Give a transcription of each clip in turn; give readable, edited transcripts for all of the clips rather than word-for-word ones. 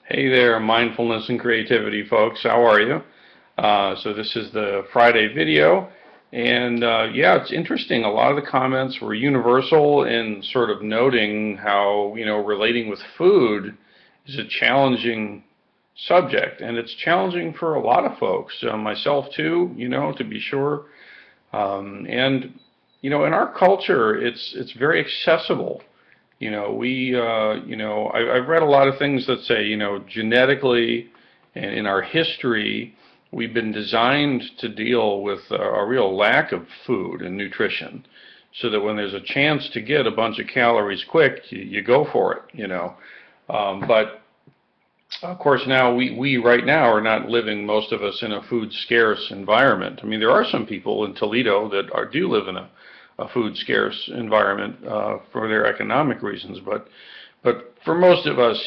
Hey there, mindfulness and creativity folks. How are you? So this is the Friday video, and yeah, it's interesting. A lot of the comments were universal in sort of noting how, relating with food is a challenging subject, and it's challenging for a lot of folks, myself too, to be sure. And in our culture, it's very accessible. I've read a lot of things that say, genetically and in our history, we've been designed to deal with a real lack of food and nutrition, so that when there's a chance to get a bunch of calories quick, you go for it. But of course now we right now are not living, most of us, in a food scarce environment. I mean, there are some people in Toledo that do live in a food scarce environment for their economic reasons, but for most of us,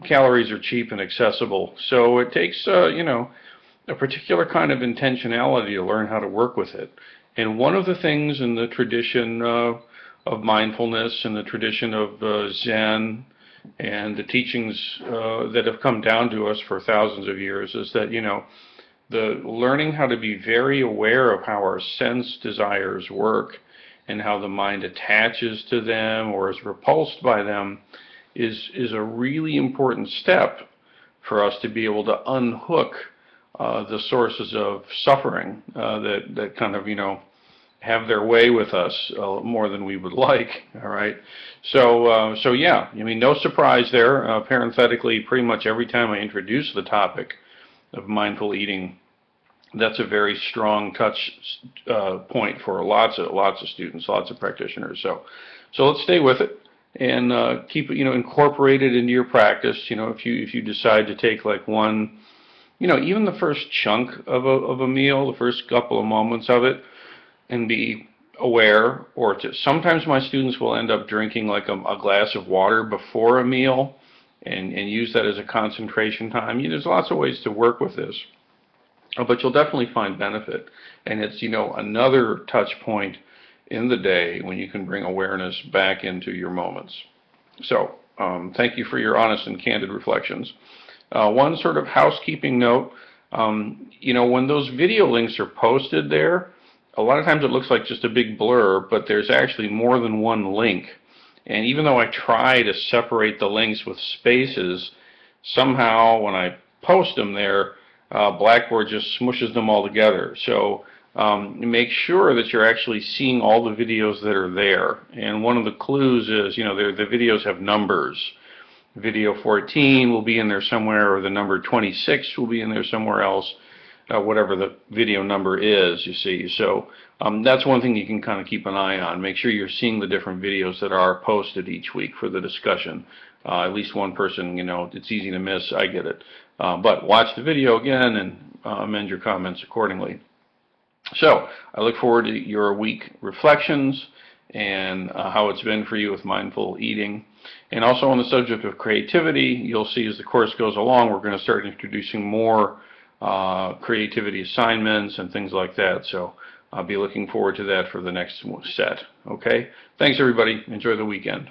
calories are cheap and accessible. So it takes a particular kind of intentionality to learn how to work with it. And one of the things in the tradition of mindfulness and the tradition of Zen and the teachings that have come down to us for thousands of years is that, the learning how to be very aware of how our sense desires work and how the mind attaches to them or is repulsed by them is a really important step for us to be able to unhook the sources of suffering that kind of, have their way with us more than we would like. All right. So yeah, I mean, no surprise there. Parenthetically, pretty much every time I introduce the topic of mindful eating, that's a very strong touch point for lots of students, lots of practitioners. So let's stay with it and keep it, incorporated into your practice. If you decide to take like one, even the first chunk of a meal, the first couple of moments of it, and be aware, or sometimes my students will end up drinking like a glass of water before a meal and use that as a concentration time. There's lots of ways to work with this, but you'll definitely find benefit. And it's, another touch point in the day when you can bring awareness back into your moments. So thank you for your honest and candid reflections. One sort of housekeeping note, when those video links are posted there, a lot of times it looks like just a big blur, but there's actually more than one link. And even though I try to separate the links with spaces, somehow when I post them there, Blackboard just smushes them all together. So make sure that you're actually seeing all the videos that are there. And one of the clues is, the videos have numbers. Video 14 will be in there somewhere, or the number 26 will be in there somewhere else. Whatever the video number is, you see. So that's one thing you can kind of keep an eye on. Make sure you're seeing the different videos that are posted each week for the discussion. At least one person, it's easy to miss, I get it. But watch the video again and amend your comments accordingly. So I look forward to your week reflections and how it's been for you with mindful eating. And also on the subject of creativity, you'll see as the course goes along, we're going to start introducing more creativity assignments and things like that. So I'll be looking forward to that for the next set. Okay? Thanks, everybody. Enjoy the weekend.